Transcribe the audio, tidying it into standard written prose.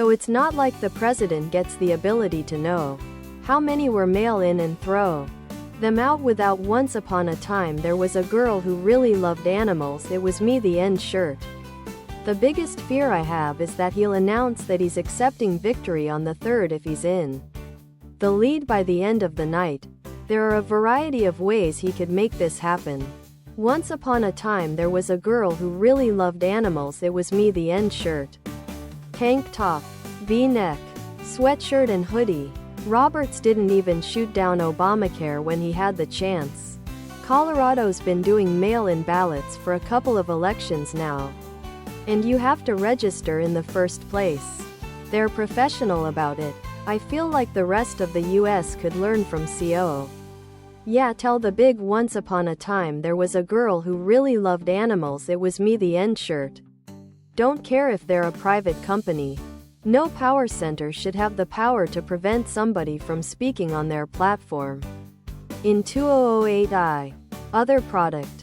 So it's not like the president gets the ability to know how many were mail in and throw them out without. Once upon a time there was a girl who really loved animals. It was me. The end. Shirt. The biggest fear I have is that he'll announce that he's accepting victory on the 3rd if he's in the lead by the end of the night. There are a variety of ways he could make this happen. Once upon a time there was a girl who really loved animals. It was me. The end. Shirt. Tank top, V-neck, sweatshirt and hoodie. Roberts didn't even shoot down Obamacare when he had the chance. Colorado's been doing mail-in ballots for a couple of elections now. And you have to register in the first place. They're professional about it. I feel like the rest of the US could learn from CO. Yeah, tell the big. Once upon a time there was a girl who really loved animals. It was me. The end. Shirt. Don't care if they're a private company. No power center should have the power to prevent somebody from speaking on their platform. In 2008 Other product.